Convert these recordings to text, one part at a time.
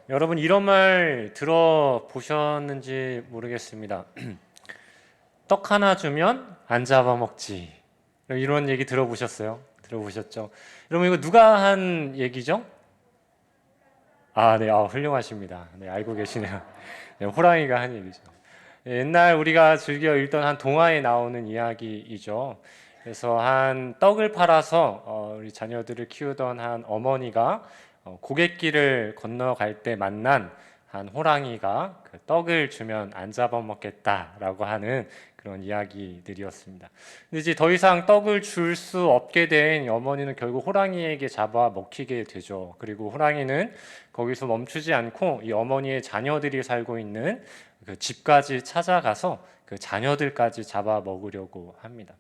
여러분 이런 말 들어보셨는지 모르겠습니다. 떡 하나 주면 안 잡아먹지. 이런 얘기 들어보셨어요? 들어보셨죠? 여러분 이거 누가 한 얘기죠? 네, 훌륭하십니다. 네, 알고 계시네요. 네, 호랑이가 한 얘기죠. 네, 옛날 우리가 즐겨 읽던 한 동화에 나오는 이야기이죠. 그래서 한 떡을 팔아서 우리 자녀들을 키우던 한 어머니가 고갯길을 건너갈 때 만난 한 호랑이가 그 떡을 주면 안 잡아먹겠다라고 하는 그런 이야기들이었습니다. 근데 이제 더 이상 떡을 줄 수 없게 된 어머니는 결국 호랑이에게 잡아 먹히게 되죠. 그리고 호랑이는 거기서 멈추지 않고 이 어머니의 자녀들이 살고 있는 그 집까지 찾아가서 그 자녀들까지 잡아 먹으려고 합니다.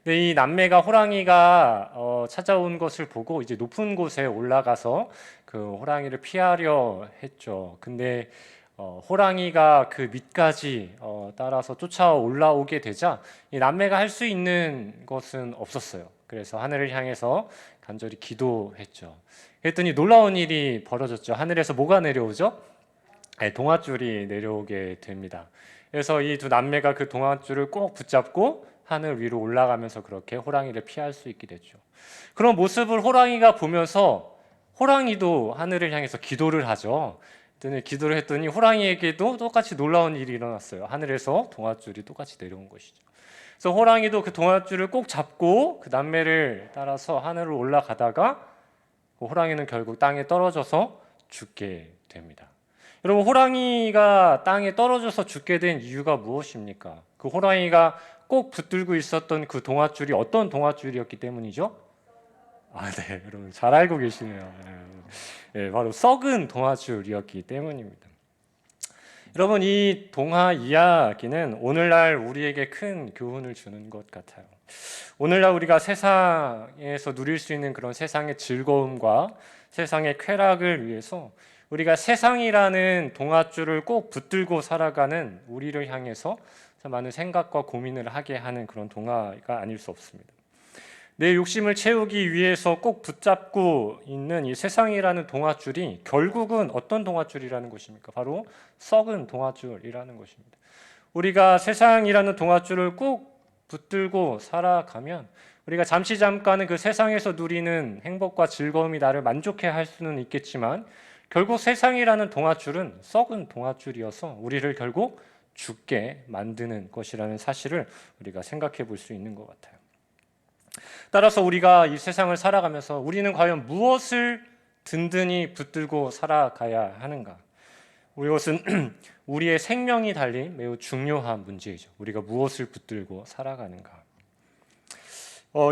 근데 이 남매가 호랑이가 찾아온 것을 보고 이제 높은 곳에 올라가서 그 호랑이를 피하려 했죠. 근데 호랑이가 그 밑까지 따라서 쫓아 올라오게 되자 이 남매가 할 수 있는 것은 없었어요. 그래서 하늘을 향해서 간절히 기도했죠. 그랬더니 놀라운 일이 벌어졌죠. 하늘에서 뭐가 내려오죠? 동아줄이 내려오게 됩니다. 그래서 이 두 남매가 그 동아줄을 꼭 붙잡고 하늘 위로 올라가면서 그렇게 호랑이를 피할 수 있게 됐죠. 그런 모습을 호랑이가 보면서 호랑이도 하늘을 향해서 기도를 하죠. 기도를 했더니 호랑이에게도 똑같이 놀라운 일이 일어났어요. 하늘에서 동아줄이 똑같이 내려온 것이죠. 그래서 호랑이도 그 동아줄을 꼭 잡고 그 남매를 따라서 하늘을 올라가다가 그 호랑이는 결국 땅에 떨어져서 죽게 됩니다. 여러분, 호랑이가 땅에 떨어져서 죽게 된 이유가 무엇입니까? 그 호랑이가 꼭 붙들고 있었던 그 동아줄이 어떤 동아줄이었기 때문이죠? 네, 여러분 잘 알고 계시네요. 네, 바로 썩은 동아줄이었기 때문입니다. 여러분, 이 동화 이야기는 오늘날 우리에게 큰 교훈을 주는 것 같아요. 오늘날 우리가 세상에서 누릴 수 있는 그런 세상의 즐거움과 세상의 쾌락을 위해서 우리가 세상이라는 동아줄을 꼭 붙들고 살아가는 우리를 향해서 많은 생각과 고민을 하게 하는 그런 동화가 아닐 수 없습니다. 내 욕심을 채우기 위해서 꼭 붙잡고 있는 이 세상이라는 동아줄이 결국은 어떤 동아줄이라는 것입니까? 바로 썩은 동아줄이라는 것입니다. 우리가 세상이라는 동아줄을 꼭 붙들고 살아가면 우리가 잠깐은 그 세상에서 누리는 행복과 즐거움이 나를 만족해 할 수는 있겠지만 결국 세상이라는 동아줄은 썩은 동아줄이어서 우리를 결국 죽게 만드는 것이라는 사실을 우리가 생각해 볼 수 있는 것 같아요. 따라서 우리가 이 세상을 살아가면서 우리는 과연 무엇을 든든히 붙들고 살아가야 하는가? 이것은 우리의 생명이 달린 매우 중요한 문제이죠. 우리가 무엇을 붙들고 살아가는가?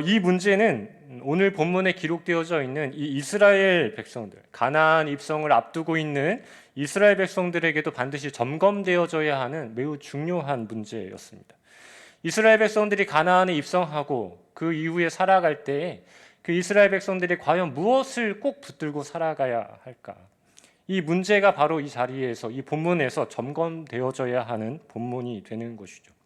이 문제는 오늘 본문에 기록되어져 있는 이 이스라엘 백성들, 가나안 입성을 앞두고 있는 이스라엘 백성들에게도 반드시 점검되어져야 하는 매우 중요한 문제였습니다. 이스라엘 백성들이 가나안에 입성하고 그 이후에 살아갈 때에 그 이스라엘 백성들이 과연 무엇을 꼭 붙들고 살아가야 할까? 이 문제가 바로 이 자리에서, 이 본문에서 점검되어져야 하는 본문이 되는 것이죠.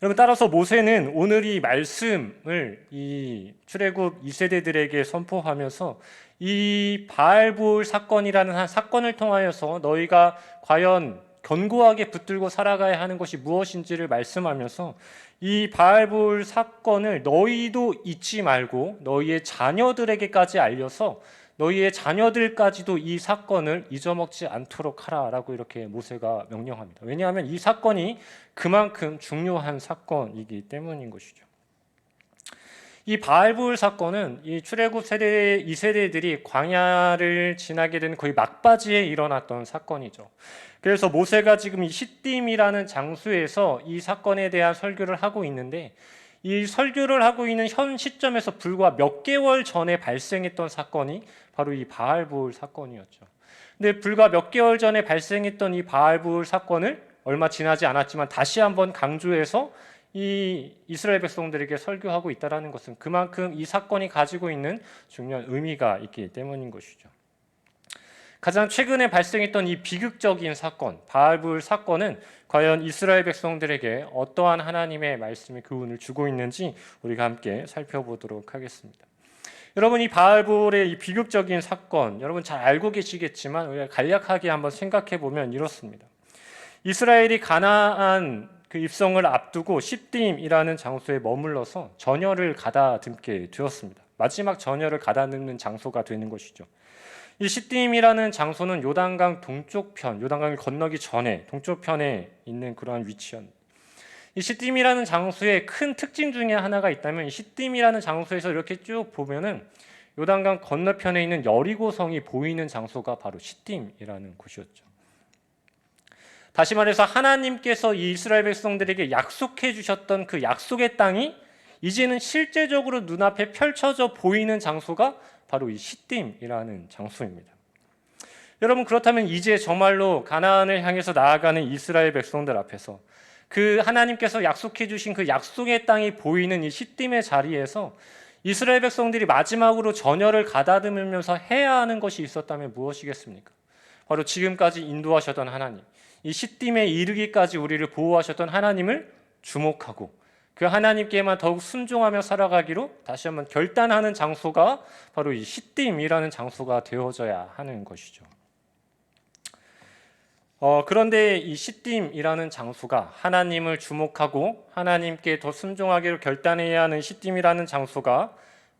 여러분, 따라서 모세는 오늘 이 말씀을 이 출애굽 2세대들에게 선포하면서 이 바알볼 사건이라는 한 사건을 통하여서 너희가 과연 견고하게 붙들고 살아가야 하는 것이 무엇인지를 말씀하면서 이 바알볼 사건을 너희도 잊지 말고 너희의 자녀들에게까지 알려서 너희의 자녀들까지도 이 사건을 잊어먹지 않도록 하라라고 이렇게 모세가 명령합니다. 왜냐하면 이 사건이 그만큼 중요한 사건이기 때문인 것이죠. 이 바알볼 사건은 이 출애굽 세대 2세대들이 광야를 지나게 된 거의 막바지에 일어났던 사건이죠. 그래서 모세가 지금 이 시딤이라는 장소에서 이 사건에 대한 설교를 하고 있는데 이 설교를 하고 있는 현 시점에서 불과 몇 개월 전에 발생했던 사건이 바로 이 바알볼 사건이었죠. 근데 불과 몇 개월 전에 발생했던 이 바알볼 사건을 얼마 지나지 않았지만 다시 한번 강조해서 이 이스라엘 백성들에게 설교하고 있다는 것은 그만큼 이 사건이 가지고 있는 중요한 의미가 있기 때문인 것이죠. 가장 최근에 발생했던 이 비극적인 사건, 바알불 사건은 과연 이스라엘 백성들에게 어떠한 하나님의 말씀의 교훈을 주고 있는지 우리가 함께 살펴보도록 하겠습니다. 여러분, 이 바알볼의 이 비극적인 사건, 여러분 잘 알고 계시겠지만 우리가 간략하게 한번 생각해 보면 이렇습니다. 이스라엘이 가나안 그 입성을 앞두고 시딤이라는 장소에 머물러서 전열을 가다듬게 되었습니다. 마지막 전열을 가다듬는 장소가 되는 것이죠. 이 시딤이라는 장소는 요단강 동쪽편, 요단강을 건너기 전에 동쪽편에 있는 그러한 위치였습니다. 이 시딤이라는 장소의 큰 특징 중에 하나가 있다면, 이 시딤이라는 장소에서 이렇게 쭉 보면은 요단강 건너편에 있는 여리고성이 보이는 장소가 바로 시딤이라는 곳이었죠. 다시 말해서 하나님께서 이 이스라엘 백성들에게 약속해 주셨던 그 약속의 땅이 이제는 실제적으로 눈앞에 펼쳐져 보이는 장소가 바로 이 시딤이라는 장소입니다. 여러분, 그렇다면 이제 정말로 가나안을 향해서 나아가는 이스라엘 백성들 앞에서 그 하나님께서 약속해 주신 그 약속의 땅이 보이는 이 시딤의 자리에서 이스라엘 백성들이 마지막으로 전열을 가다듬으면서 해야 하는 것이 있었다면 무엇이겠습니까? 바로 지금까지 인도하셨던 하나님, 이 시딤에 이르기까지 우리를 보호하셨던 하나님을 주목하고 그 하나님께만 더욱 순종하며 살아가기로 다시 한번 결단하는 장소가 바로 이 시딤이라는 장소가 되어져야 하는 것이죠. 그런데 이 시딤이라는 장소가 하나님을 주목하고 하나님께 더 순종하기로 결단해야 하는 시딤이라는 장소가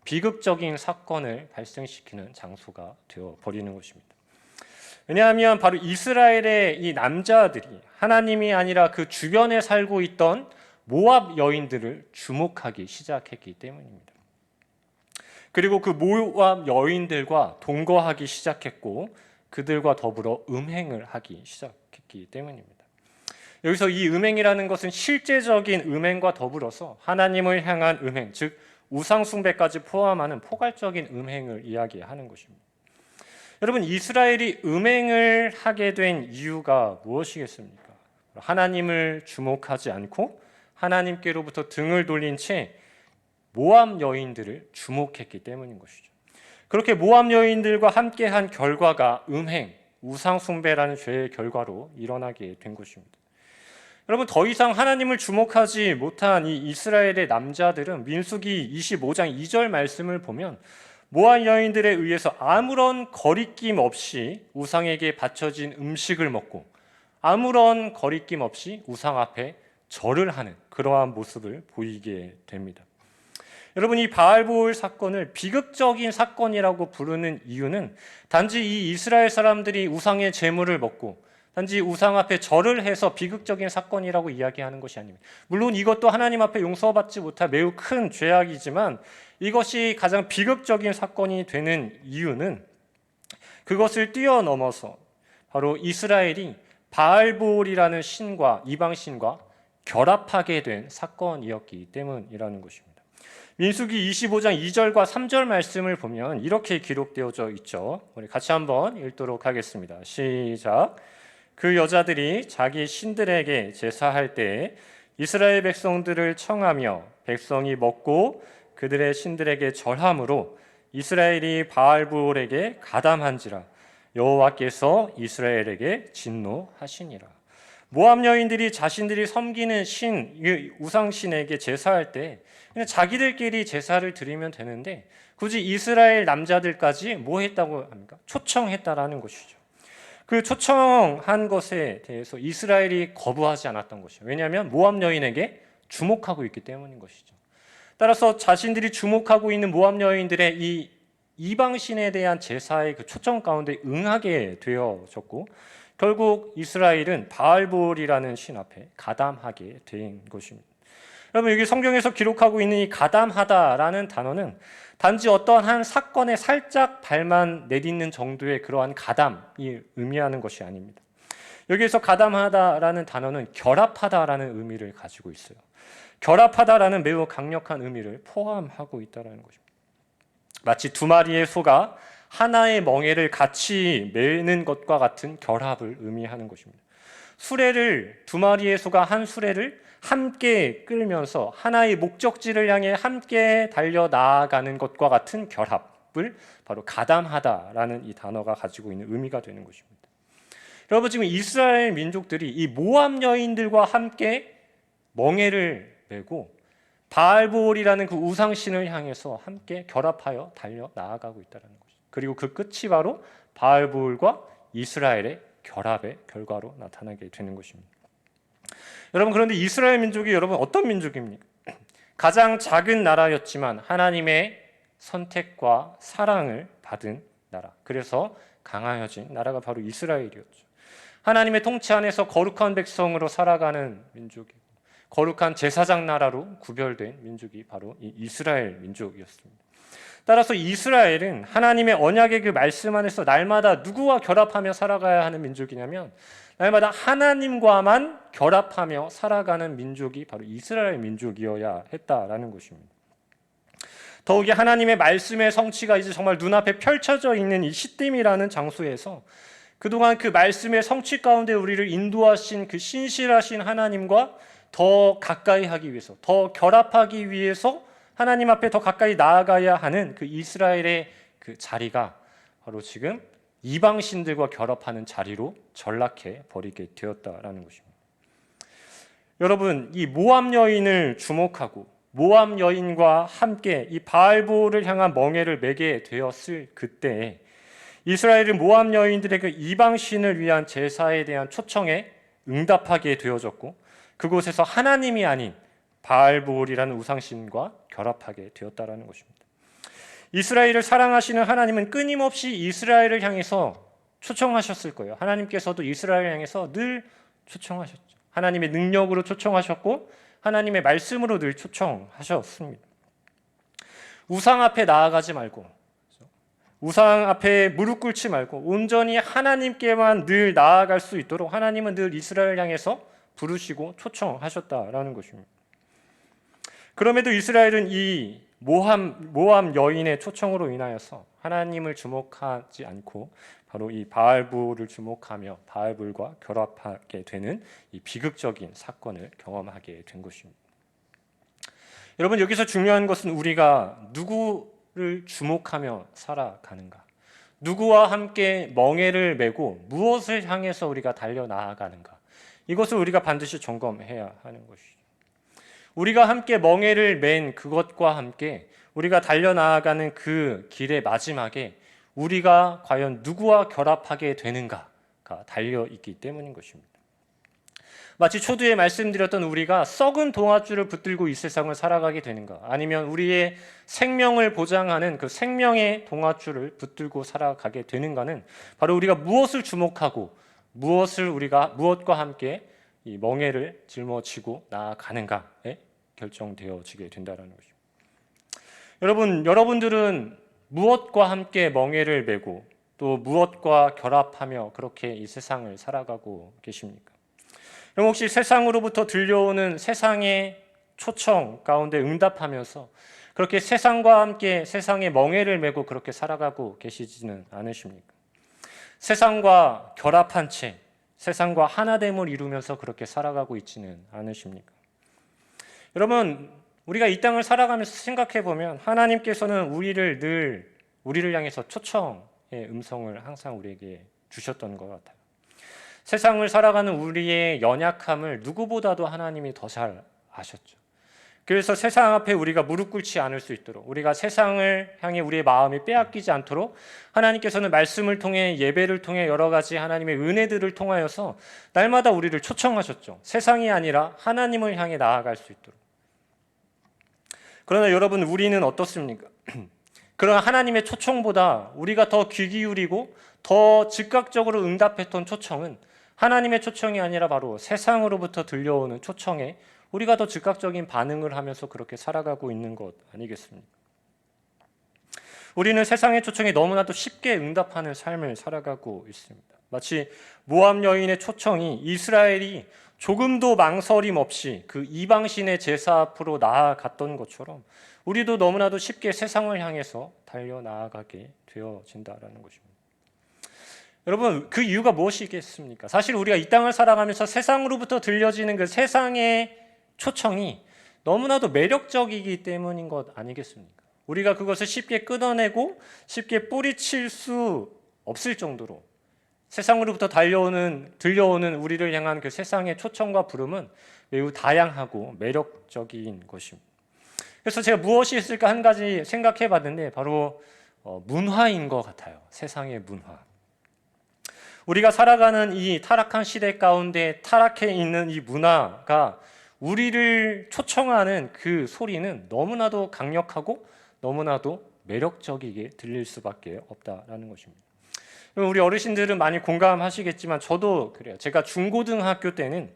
비극적인 사건을 발생시키는 장소가 되어버리는 것입니다. 왜냐하면 바로 이스라엘의 이 남자들이 하나님이 아니라 그 주변에 살고 있던 모압 여인들을 주목하기 시작했기 때문입니다. 그리고 그 모압 여인들과 동거하기 시작했고 그들과 더불어 음행을 하기 시작했기 때문입니다. 여기서 이 음행이라는 것은 실제적인 음행과 더불어서 하나님을 향한 음행, 즉 우상 숭배까지 포함하는 포괄적인 음행을 이야기하는 것입니다. 여러분, 이스라엘이 음행을 하게 된 이유가 무엇이겠습니까? 하나님을 주목하지 않고 하나님께로부터 등을 돌린 채 모압 여인들을 주목했기 때문인 것이죠. 그렇게 모압 여인들과 함께한 결과가 음행, 우상 숭배라는 죄의 결과로 일어나게 된 것입니다. 여러분, 더 이상 하나님을 주목하지 못한 이 이스라엘의 남자들은 민수기 25장 2절 말씀을 보면 모압 여인들에 의해서 아무런 거리낌 없이 우상에게 바쳐진 음식을 먹고 아무런 거리낌 없이 우상 앞에 절을 하는 그러한 모습을 보이게 됩니다. 여러분, 이 바알볼 사건을 비극적인 사건이라고 부르는 이유는 단지 이 이스라엘 사람들이 우상의 제물을 먹고 단지 우상 앞에 절을 해서 비극적인 사건이라고 이야기하는 것이 아닙니다. 물론 이것도 하나님 앞에 용서받지 못할 매우 큰 죄악이지만 이것이 가장 비극적인 사건이 되는 이유는 그것을 뛰어넘어서 바로 이스라엘이 바알볼이라는 신과 이방신과 결합하게 된 사건이었기 때문이라는 것입니다. 민수기 25장 2절과 3절 말씀을 보면 이렇게 기록되어져 있죠. 우리 같이 한번 읽도록 하겠습니다. 시작. 그 여자들이 자기 신들에게 제사할 때 이스라엘 백성들을 청하며 백성이 먹고 그들의 신들에게 절함으로 이스라엘이 바알볼에게 가담한지라 여호와께서 이스라엘에게 진노하시니라. 모압 여인들이 자신들이 섬기는 신, 우상신에게 제사할 때 그냥 자기들끼리 제사를 드리면 되는데 굳이 이스라엘 남자들까지 뭐 했다고 합니까? 초청했다라는 것이죠. 그 초청한 것에 대해서 이스라엘이 거부하지 않았던 것이죠. 왜냐하면 모압 여인에게 주목하고 있기 때문인 것이죠. 따라서 자신들이 주목하고 있는 모압 여인들의 이 이방신에 대한 제사의 그 초청 가운데 응하게 되어졌고 결국 이스라엘은 바알볼이라는 신 앞에 가담하게 된 것입니다. 여러분, 여기 성경에서 기록하고 있는 이 가담하다라는 단어는 단지 어떠한 한 사건에 살짝 발만 내딛는 정도의 그러한 가담이 의미하는 것이 아닙니다. 여기에서 가담하다라는 단어는 결합하다라는 의미를 가지고 있어요. 결합하다라는 매우 강력한 의미를 포함하고 있다는 것입니다. 마치 두 마리의 소가 하나의 멍에를 같이 매는 것과 같은 결합을 의미하는 것입니다. 수레를 두 마리의 소가 한 수레를 함께 끌면서 하나의 목적지를 향해 함께 달려 나아가는 것과 같은 결합을 바로 가담하다라는 이 단어가 가지고 있는 의미가 되는 것입니다. 여러분, 지금 이스라엘 민족들이 이 모압 여인들과 함께 멍에를 메고 바알볼이라는 그 우상신을 향해서 함께 결합하여 달려 나아가고 있다는 것이죠. 그리고 그 끝이 바로 바알볼과 이스라엘의 결합의 결과로 나타나게 되는 것입니다. 여러분, 그런데 이스라엘 민족이 여러분 어떤 민족입니까? 가장 작은 나라였지만 하나님의 선택과 사랑을 받은 나라. 그래서 강하여진 나라가 바로 이스라엘이었죠. 하나님의 통치 안에서 거룩한 백성으로 살아가는 민족이고 거룩한 제사장 나라로 구별된 민족이 바로 이 이스라엘 민족이었습니다. 따라서 이스라엘은 하나님의 언약의 그 말씀 안에서 날마다 누구와 결합하며 살아가야 하는 민족이냐면 날마다 하나님과만 결합하며 살아가는 민족이 바로 이스라엘 민족이어야 했다라는 것입니다. 더욱이 하나님의 말씀의 성취가 이제 정말 눈앞에 펼쳐져 있는 이 시딤이라는 장소에서 그동안 그 말씀의 성취 가운데 우리를 인도하신 그 신실하신 하나님과 더 가까이 하기 위해서, 더 결합하기 위해서 하나님 앞에 더 가까이 나아가야 하는 그 이스라엘의 그 자리가 바로 지금 이방신들과 결합하는 자리로 전락해 버리게 되었다라는 것입니다. 여러분, 이 모압 여인을 주목하고 모압 여인과 함께 이 바알볼을 향한 멍에를 매게 되었을 그때에 이스라엘은 모압 여인들의 그 이방신을 위한 제사에 대한 초청에 응답하게 되어졌고 그곳에서 하나님이 아닌 바알볼이라는 우상신과 결합하게 되었다라는 것입니다. 이스라엘을 사랑하시는 하나님은 끊임없이 이스라엘을 향해서 초청하셨을 거예요. 하나님께서도 이스라엘을 향해서 늘 초청하셨죠. 하나님의 능력으로 초청하셨고 하나님의 말씀으로 늘 초청하셨습니다. 우상 앞에 나아가지 말고 우상 앞에 무릎 꿇지 말고 온전히 하나님께만 늘 나아갈 수 있도록 하나님은 늘 이스라엘을 향해서 부르시고 초청하셨다라는 것입니다. 그럼에도 이스라엘은 이 모압 여인의 초청으로 인하여서 하나님을 주목하지 않고 바로 이 바알볼을 주목하며 바알볼과 결합하게 되는 이 비극적인 사건을 경험하게 된 것입니다. 여러분, 여기서 중요한 것은 우리가 누구를 주목하며 살아가는가, 누구와 함께 멍에를 메고 무엇을 향해서 우리가 달려 나아가는가, 이것을 우리가 반드시 점검해야 하는 것이죠. 우리가 함께 멍에를 맨 그것과 함께 우리가 달려나가는 그 길의 마지막에 우리가 과연 누구와 결합하게 되는가가 달려있기 때문인 것입니다. 마치 초두에 말씀드렸던 우리가 썩은 동아줄을 붙들고 이 세상을 살아가게 되는가, 아니면 우리의 생명을 보장하는 그 생명의 동아줄을 붙들고 살아가게 되는가는 바로 우리가 무엇을 주목하고 무엇과 함께 이 멍에를 짊어지고 나아가는가에 결정되어지게 된다는 것입니다. 여러분들은 무엇과 함께 멍에를 메고 또 무엇과 결합하며 그렇게 이 세상을 살아가고 계십니까? 그럼 혹시 세상으로부터 들려오는 세상의 초청 가운데 응답하면서 그렇게 세상과 함께 세상의 멍에를 메고 그렇게 살아가고 계시지는 않으십니까? 세상과 결합한 채 세상과 하나됨을 이루면서 그렇게 살아가고 있지는 않으십니까? 여러분, 우리가 이 땅을 살아가면서 생각해 보면 하나님께서는 우리를 향해서 초청의 음성을 항상 우리에게 주셨던 것 같아요. 세상을 살아가는 우리의 연약함을 누구보다도 하나님이 더 잘 아셨죠. 그래서 세상 앞에 우리가 무릎 꿇지 않을 수 있도록, 우리가 세상을 향해 우리의 마음이 빼앗기지 않도록 하나님께서는 말씀을 통해, 예배를 통해 여러 가지 하나님의 은혜들을 통하여서 날마다 우리를 초청하셨죠. 세상이 아니라 하나님을 향해 나아갈 수 있도록. 그러나 여러분, 우리는 어떻습니까? 그런 하나님의 초청보다 우리가 더 귀 기울이고 더 즉각적으로 응답했던 초청은 하나님의 초청이 아니라 바로 세상으로부터 들려오는 초청에 우리가 더 즉각적인 반응을 하면서 그렇게 살아가고 있는 것 아니겠습니까? 우리는 세상의 초청에 너무나도 쉽게 응답하는 삶을 살아가고 있습니다. 마치 모압 여인의 초청이 이스라엘이 조금도 망설임 없이 그 이방신의 제사 앞으로 나아갔던 것처럼 우리도 너무나도 쉽게 세상을 향해서 달려나아가게 되어진다는 것입니다. 여러분, 그 이유가 무엇이겠습니까? 사실 우리가 이 땅을 살아가면서 세상으로부터 들려지는 그 세상의 초청이 너무나도 매력적이기 때문인 것 아니겠습니까? 우리가 그것을 쉽게 끊어내고 쉽게 뿌리칠 수 없을 정도로 세상으로부터 들려오는 우리를 향한 그 세상의 초청과 부름은 매우 다양하고 매력적인 것입니다. 그래서 제가 무엇이 있을까 한 가지 생각해 봤는데 바로 문화인 것 같아요. 세상의 문화. 우리가 살아가는 이 타락한 시대 가운데 타락해 있는 이 문화가 우리를 초청하는 그 소리는 너무나도 강력하고 너무나도 매력적이게 들릴 수밖에 없다라는 것입니다. 우리 어르신들은 많이 공감하시겠지만 저도 그래요. 제가 중고등학교 때는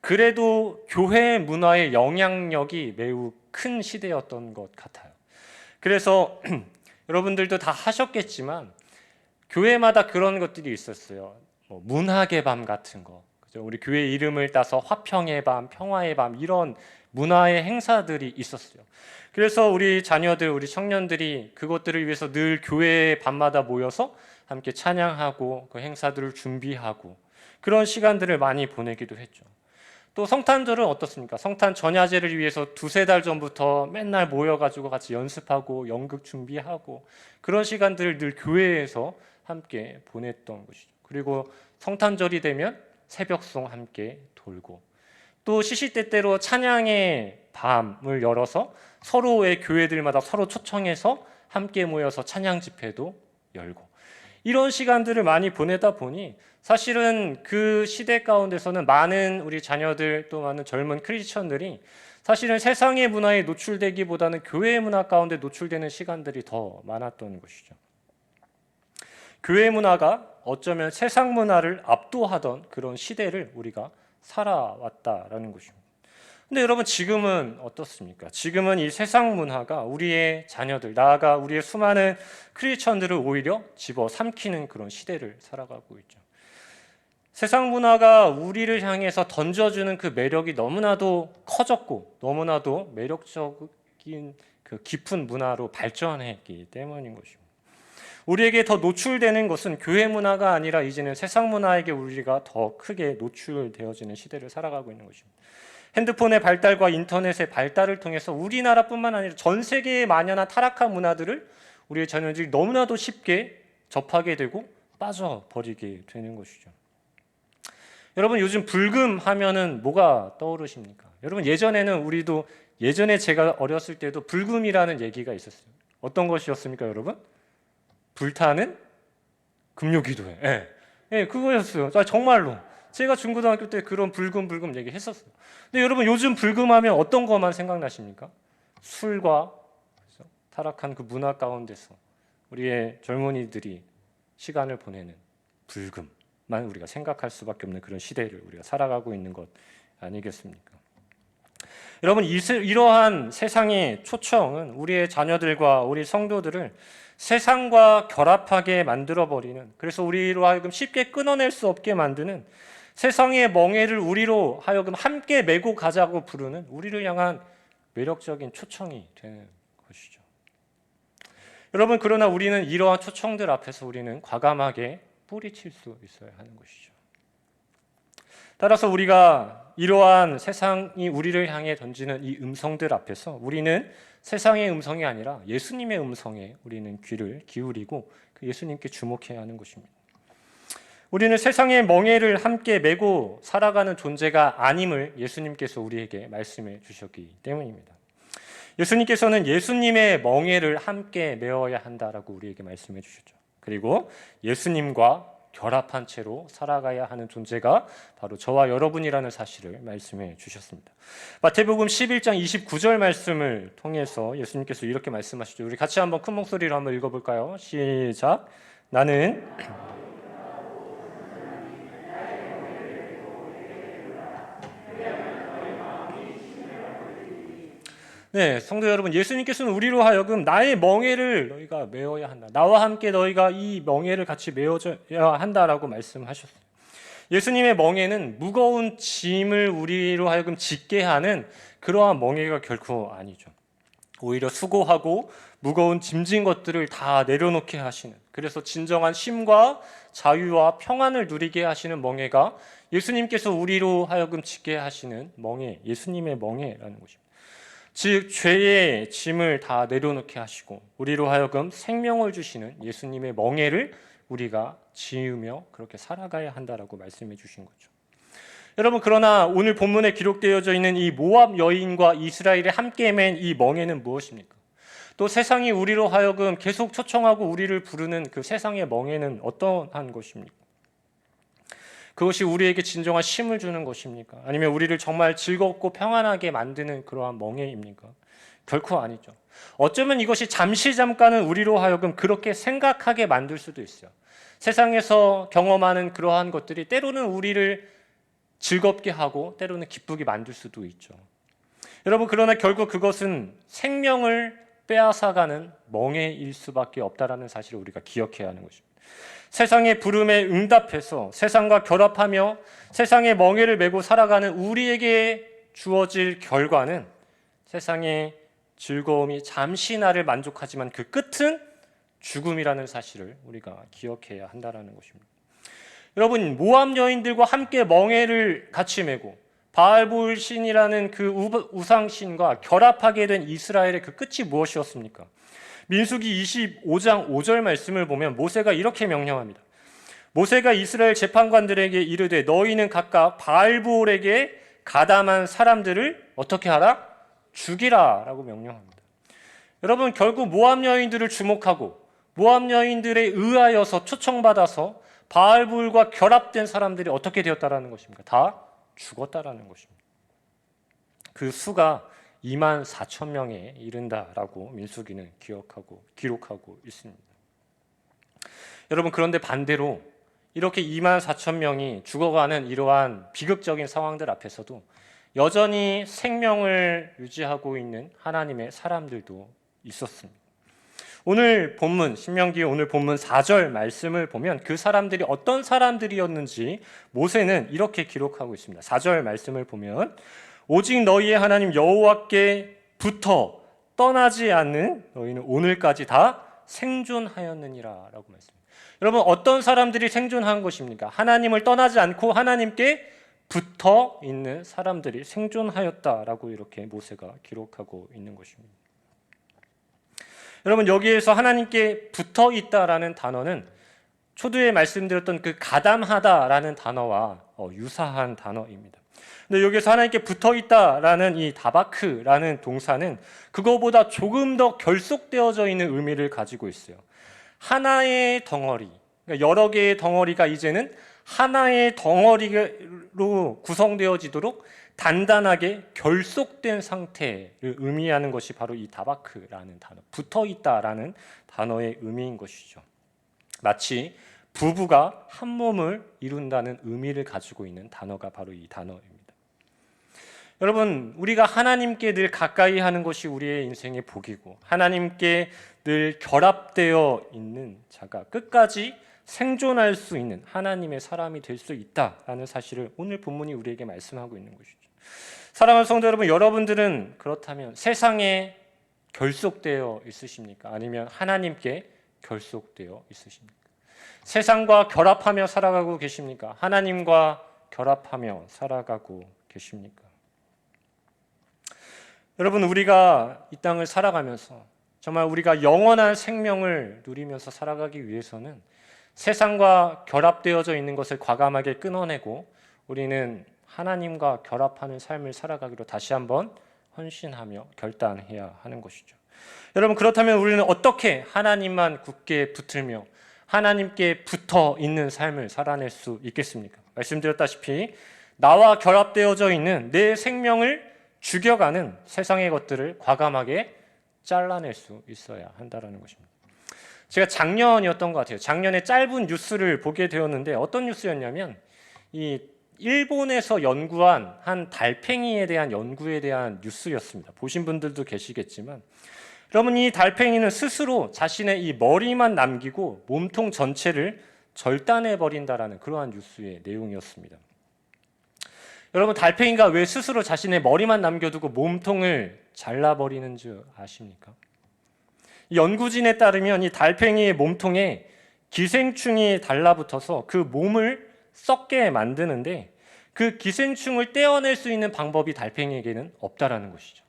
그래도 교회 문화의 영향력이 매우 큰 시대였던 것 같아요. 그래서 여러분들도 다 하셨겠지만 교회마다 그런 것들이 있었어요. 문학의 밤 같은 거, 그죠? 우리 교회 이름을 따서 화평의 밤, 평화의 밤 이런 문화의 행사들이 있었어요. 그래서 우리 자녀들, 우리 청년들이 그것들을 위해서 늘 교회 밤마다 모여서 함께 찬양하고 그 행사들을 준비하고 그런 시간들을 많이 보내기도 했죠. 또 성탄절은 어떻습니까? 성탄 전야제를 위해서 두세 달 전부터 맨날 모여가지고 같이 연습하고 연극 준비하고 그런 시간들을 늘 교회에서 함께 보냈던 것이죠. 그리고 성탄절이 되면 새벽송 함께 돌고 또 시시때때로 찬양의 밤을 열어서 서로의 교회들마다 서로 초청해서 함께 모여서 찬양 집회도 열고 이런 시간들을 많이 보내다 보니 사실은 그 시대 가운데서는 많은 우리 자녀들 또 많은 젊은 크리스천들이 사실은 세상의 문화에 노출되기보다는 교회의 문화 가운데 노출되는 시간들이 더 많았던 것이죠. 교회 문화가 어쩌면 세상 문화를 압도하던 그런 시대를 우리가 살아왔다라는 것입니다. 근데 여러분 지금은 어떻습니까? 지금은 이 세상 문화가 우리의 자녀들, 나아가 우리의 수많은 크리스천들을 오히려 집어삼키는 그런 시대를 살아가고 있죠. 세상 문화가 우리를 향해서 던져주는 그 매력이 너무나도 커졌고 너무나도 매력적인 그 깊은 문화로 발전했기 때문인 것입니다. 우리에게 더 노출되는 것은 교회 문화가 아니라 이제는 세상 문화에게 우리가 더 크게 노출되어지는 시대를 살아가고 있는 것입니다. 핸드폰의 발달과 인터넷의 발달을 통해서 우리나라뿐만 아니라 전 세계에 만연한 타락한 문화들을 우리의 자녀들이 너무나도 쉽게 접하게 되고 빠져버리게 되는 것이죠. 여러분 요즘 불금 하면은 뭐가 떠오르십니까? 여러분 예전에 제가 어렸을 때도 불금이라는 얘기가 있었어요. 어떤 것이었습니까, 여러분? 불타는 금요기도회. 예, 그거였어요. 정말로. 제가 중고등학교 때 그런 불금 얘기했었어요. 근데 여러분 요즘 불금하면 어떤 것만 생각나십니까? 술과 타락한 그 문화 가운데서 우리의 젊은이들이 시간을 보내는 불금만 우리가 생각할 수밖에 없는 그런 시대를 우리가 살아가고 있는 것 아니겠습니까? 여러분 이러한 세상의 초청은 우리의 자녀들과 우리 성도들을 세상과 결합하게 만들어버리는, 그래서 우리로 하여금 쉽게 끊어낼 수 없게 만드는 세상의 멍에를 우리로 하여금 함께 메고 가자고 부르는 우리를 향한 매력적인 초청이 되는 것이죠. 여러분 그러나 우리는 이러한 초청들 앞에서 우리는 과감하게 뿌리칠 수 있어야 하는 것이죠. 따라서 우리가 이러한 세상이 우리를 향해 던지는 이 음성들 앞에서 우리는 세상의 음성이 아니라 예수님의 음성에 우리는 귀를 기울이고 그 예수님께 주목해야 하는 것입니다. 우리는 세상의 멍에를 함께 메고 살아가는 존재가 아님을 예수님께서 우리에게 말씀해 주셨기 때문입니다. 예수님께서는 예수님의 멍에를 함께 메어야 한다라고 우리에게 말씀해 주셨죠. 그리고 예수님과 결합한 채로 살아가야 하는 존재가 바로 저와 여러분이라는 사실을 말씀해 주셨습니다. 마태복음 11장 29절 말씀을 통해서 예수님께서 이렇게 말씀하시죠. 우리 같이 한번 큰 목소리로 한번 읽어볼까요? 시작. 나는 네, 성도 여러분, 예수님께서는 우리로 하여금 나의 멍에를 너희가 메어야 한다. 나와 함께 너희가 이 멍에를 같이 메어야 한다라고 말씀하셨어요. 예수님의 멍에는 무거운 짐을 우리로 하여금 짓게 하는 그러한 멍에가 결코 아니죠. 오히려 수고하고 무거운 짐진 것들을 다 내려놓게 하시는, 그래서 진정한 쉼과 자유와 평안을 누리게 하시는 멍에가 예수님께서 우리로 하여금 짓게 하시는 멍에, 예수님의 멍에라는 것입니다. 즉 죄의 짐을 다 내려놓게 하시고 우리로 하여금 생명을 주시는 예수님의 멍에를 우리가 지으며 그렇게 살아가야 한다라고 말씀해 주신 거죠. 여러분, 그러나 오늘 본문에 기록되어져 있는 이 모압 여인과 이스라엘이 함께 맨 이 멍에는 무엇입니까? 또 세상이 우리로 하여금 계속 초청하고 우리를 부르는 그 세상의 멍에는 어떠한 것입니까? 그것이 우리에게 진정한 쉼을 주는 것입니까? 아니면 우리를 정말 즐겁고 평안하게 만드는 그러한 멍에입니까? 결코 아니죠. 어쩌면 이것이 잠깐은 우리로 하여금 그렇게 생각하게 만들 수도 있어요. 세상에서 경험하는 그러한 것들이 때로는 우리를 즐겁게 하고 때로는 기쁘게 만들 수도 있죠. 여러분, 그러나 결국 그것은 생명을 빼앗아가는 멍해일 수밖에 없다라는 사실을 우리가 기억해야 하는 것입니다. 세상의 부름에 응답해서 세상과 결합하며 세상의 멍해를 메고 살아가는 우리에게 주어질 결과는 세상의 즐거움이 잠시 나를 만족하지만 그 끝은 죽음이라는 사실을 우리가 기억해야 한다는 것입니다. 여러분, 모압 여인들과 함께 멍에를 같이 메고 바알볼 신이라는 그 우상신과 결합하게 된 이스라엘의 그 끝이 무엇이었습니까? 민수기 25장 5절 말씀을 보면 모세가 이렇게 명령합니다. 모세가 이스라엘 재판관들에게 이르되 너희는 각각 바알볼에게 가담한 사람들을 어떻게 하라? 죽이라 라고 명령합니다. 여러분, 결국 모압 여인들을 주목하고 모압 여인들에 의하여서 초청받아서 바알볼과 결합된 사람들이 어떻게 되었다라는 것입니까? 다 죽었다라는 것입니다. 그 수가 24,000명에 이른다라고 민수기는 기록하고 있습니다. 여러분, 그런데 반대로 이렇게 24,000명이 죽어가는 이러한 비극적인 상황들 앞에서도 여전히 생명을 유지하고 있는 하나님의 사람들도 있었습니다. 오늘 본문, 신명기 오늘 본문 4절 말씀을 보면 그 사람들이 어떤 사람들이었는지 모세는 이렇게 기록하고 있습니다. 4절 말씀을 보면 오직 너희의 하나님 여호와께부터 떠나지 않는 너희는 오늘까지 다 생존하였느니라 라고 말씀합니다. 여러분, 어떤 사람들이 생존한 것입니까? 하나님을 떠나지 않고 하나님께 붙어 있는 사람들이 생존하였다라고 이렇게 모세가 기록하고 있는 것입니다. 여러분, 여기에서 하나님께 붙어 있다라는 단어는 초두에 말씀드렸던 그 가담하다라는 단어와 유사한 단어입니다. 근데 여기서 하나님께 붙어 있다라는 이 다바크라는 동사는 그거보다 조금 더 결속되어져 있는 의미를 가지고 있어요. 하나의 덩어리, 그러니까 여러 개의 덩어리가 이제는 하나의 덩어리로 구성되어지도록 단단하게 결속된 상태를 의미하는 것이 바로 이 다바크라는 단어, 붙어있다라는 단어의 의미인 것이죠. 마치 부부가 한 몸을 이룬다는 의미를 가지고 있는 단어가 바로 이 단어입니다. 여러분, 우리가 하나님께 늘 가까이 하는 것이 우리의 인생의 복이고 하나님께 늘 결합되어 있는 자가 끝까지 생존할 수 있는 하나님의 사람이 될 수 있다라는 사실을 오늘 본문이 우리에게 말씀하고 있는 것이죠. 사랑하는 성도 여러분, 여러분들은 그렇다면 세상에 결속되어 있으십니까? 아니면 하나님께 결속되어 있으십니까? 세상과 결합하며 살아가고 계십니까? 하나님과 결합하며 살아가고 계십니까? 여러분, 우리가 이 땅을 살아가면서 정말 우리가 영원한 생명을 누리면서 살아가기 위해서는 세상과 결합되어져 있는 것을 과감하게 끊어내고 우리는 하나님과 결합하는 삶을 살아가기로 다시 한번 헌신하며 결단해야 하는 것이죠. 여러분, 그렇다면 우리는 어떻게 하나님만 굳게 붙들며 하나님께 붙어 있는 삶을 살아낼 수 있겠습니까? 말씀드렸다시피 나와 결합되어져 있는 내 생명을 죽여가는 세상의 것들을 과감하게 잘라낼 수 있어야 한다는 것입니다. 제가 작년이었던 것 같아요. 작년에 짧은 뉴스를 보게 되었는데 어떤 뉴스였냐면 이 일본에서 연구한 한 달팽이에 대한 연구에 대한 뉴스였습니다. 보신 분들도 계시겠지만 여러분, 이 달팽이는 스스로 자신의 이 머리만 남기고 몸통 전체를 절단해 버린다라는 그러한 뉴스의 내용이었습니다. 여러분, 달팽이가 왜 스스로 자신의 머리만 남겨두고 몸통을 잘라버리는 줄 아십니까? 연구진에 따르면 이 달팽이의 몸통에 기생충이 달라붙어서 그 몸을 썩게 만드는데 그 기생충을 떼어낼 수 있는 방법이 달팽이에게는 없다라는 것이죠.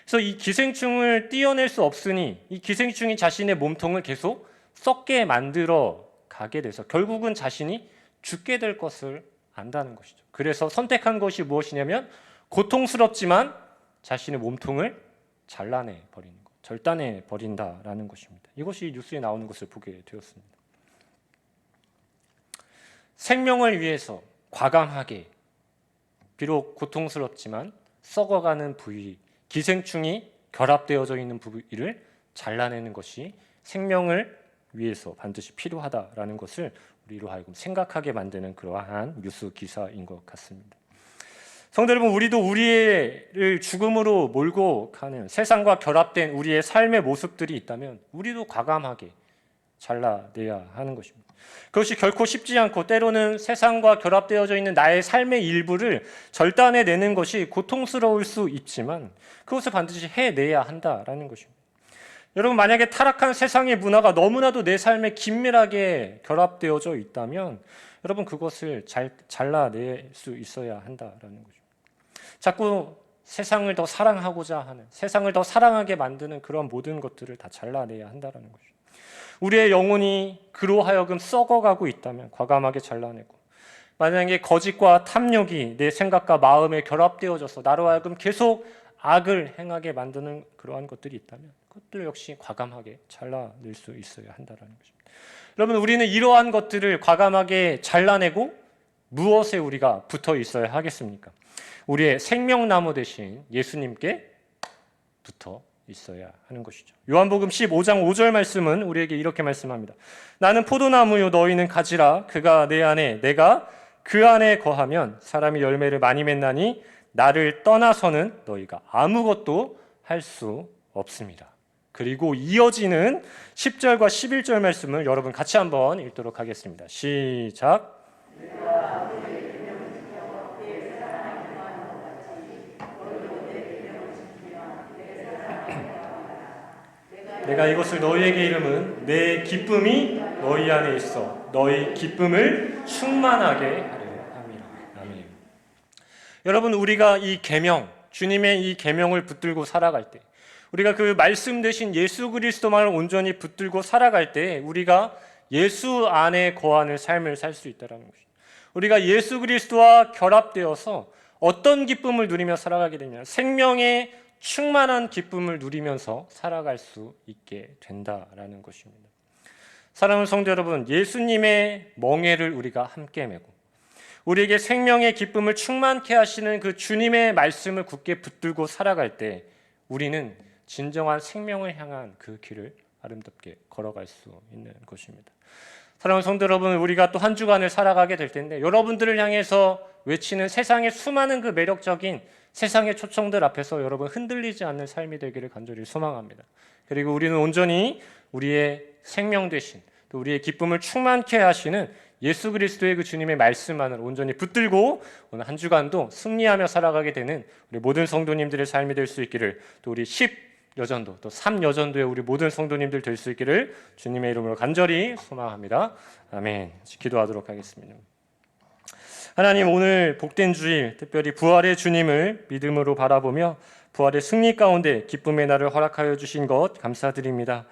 그래서 이 기생충을 떼어낼 수 없으니 이 기생충이 자신의 몸통을 계속 썩게 만들어 가게 돼서 결국은 자신이 죽게 될 것을 안다는 것이죠. 그래서 선택한 것이 무엇이냐면 고통스럽지만 자신의 몸통을 잘라내 버리는 것, 절단해 버린다라는 것입니다. 이것이 뉴스에 나오는 것을 보게 되었습니다. 생명을 위해서 과감하게 비록 고통스럽지만 썩어가는 부위, 기생충이 결합되어져 있는 부위를 잘라내는 것이 생명을 위해서 반드시 필요하다라는 것을 우리로 하여금 생각하게 만드는 그러한 뉴스 기사인 것 같습니다. 성도 여러분, 우리도 우리를 죽음으로 몰고 가는 세상과 결합된 우리의 삶의 모습들이 있다면 우리도 과감하게 잘라내야 하는 것입니다. 그것이 결코 쉽지 않고 때로는 세상과 결합되어져 있는 나의 삶의 일부를 절단해내는 것이 고통스러울 수 있지만 그것을 반드시 해내야 한다라는 것입니다. 여러분, 만약에 타락한 세상의 문화가 너무나도 내 삶에 긴밀하게 결합되어져 있다면 여러분 그것을 잘라낼 수 있어야 한다라는 거죠. 자꾸 세상을 더 사랑하고자 하는, 세상을 더 사랑하게 만드는 그런 모든 것들을 다 잘라내야 한다라는 거죠. 우리의 영혼이 그로 하여금 썩어가고 있다면 과감하게 잘라내고, 만약에 거짓과 탐욕이 내 생각과 마음에 결합되어져서 나로 하여금 계속 악을 행하게 만드는 그러한 것들이 있다면 그것들 역시 과감하게 잘라낼 수 있어야 한다는 것입니다. 여러분, 우리는 이러한 것들을 과감하게 잘라내고 무엇에 우리가 붙어 있어야 하겠습니까? 우리의 생명나무 대신 예수님께 붙어 있어야 하는 것이죠. 요한복음 15장 5절 말씀은 우리에게 이렇게 말씀합니다. 나는 포도나무요 너희는 가지라. 그가 내 안에 내가 그 안에 거하면 사람이 열매를 많이 맺나니 나를 떠나서는 너희가 아무것도 할 수 없습니다. 그리고 이어지는 10절과 11절 말씀을 여러분 같이 한번 읽도록 하겠습니다. 시작. 내가 이것을 너희에게 이름은 내 기쁨이 너희 안에 있어 너희 기쁨을 충만하게 하려 함이라. 아멘. 여러분, 우리가 이 계명, 주님의 이 계명을 붙들고 살아갈 때, 우리가 그 말씀 대신 예수 그리스도만을 온전히 붙들고 살아갈 때 우리가 예수 안에 거하는 삶을 살 수 있다는 것입니다. 우리가 예수 그리스도와 결합되어서 어떤 기쁨을 누리며 살아가게 되냐, 생명의 충만한 기쁨을 누리면서 살아갈 수 있게 된다라는 것입니다. 사랑하는 성도 여러분, 예수님의 멍에를 우리가 함께 메고 우리에게 생명의 기쁨을 충만케 하시는 그 주님의 말씀을 굳게 붙들고 살아갈 때 우리는 진정한 생명을 향한 그 길을 아름답게 걸어갈 수 있는 것입니다. 사랑하는 성도 여러분, 우리가 또 한 주간을 살아가게 될 텐데 여러분들을 향해서 외치는 세상의 수많은 그 매력적인 세상의 초청들 앞에서 여러분 흔들리지 않는 삶이 되기를 간절히 소망합니다. 그리고 우리는 온전히 우리의 생명 되신 또 우리의 기쁨을 충만케 하시는 예수 그리스도의 그 주님의 말씀만을 온전히 붙들고 오늘 한 주간도 승리하며 살아가게 되는 우리 모든 성도님들의 삶이 될 수 있기를, 또 우리 10여전도 또 3여전도의 우리 모든 성도님들 될 수 있기를 주님의 이름으로 간절히 소망합니다. 아멘. 기도하도록 하겠습니다. 하나님, 오늘 복된 주일, 특별히 부활의 주님을 믿음으로 바라보며 부활의 승리 가운데 기쁨의 날을 허락하여 주신 것 감사드립니다.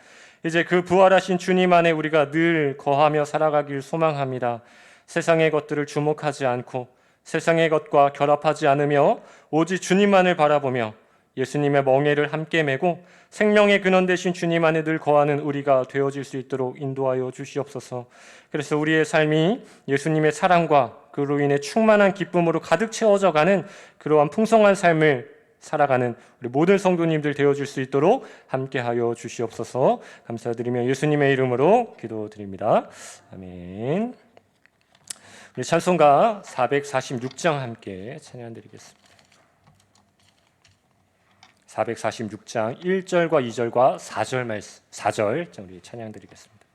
이제 그 부활하신 주님 안에 우리가 늘 거하며 살아가길 소망합니다. 세상의 것들을 주목하지 않고 세상의 것과 결합하지 않으며 오직 주님만을 바라보며 예수님의 멍에를 함께 메고 생명의 근원 되신 주님 안에 늘 거하는 우리가 되어질 수 있도록 인도하여 주시옵소서. 그래서 우리의 삶이 예수님의 사랑과 그로 인해 충만한 기쁨으로 가득 채워져가는 그러한 풍성한 삶을 살아가는 우리 모든 성도님들 되어줄 수 있도록 함께하여 주시옵소서. 감사드리며 예수님의 이름으로 기도드립니다. 아멘. 우리 찬송가 446장 함께 찬양드리겠습니다. 446장 1절과 2절과 4절 말씀, 4절 우리 찬양드리겠습니다.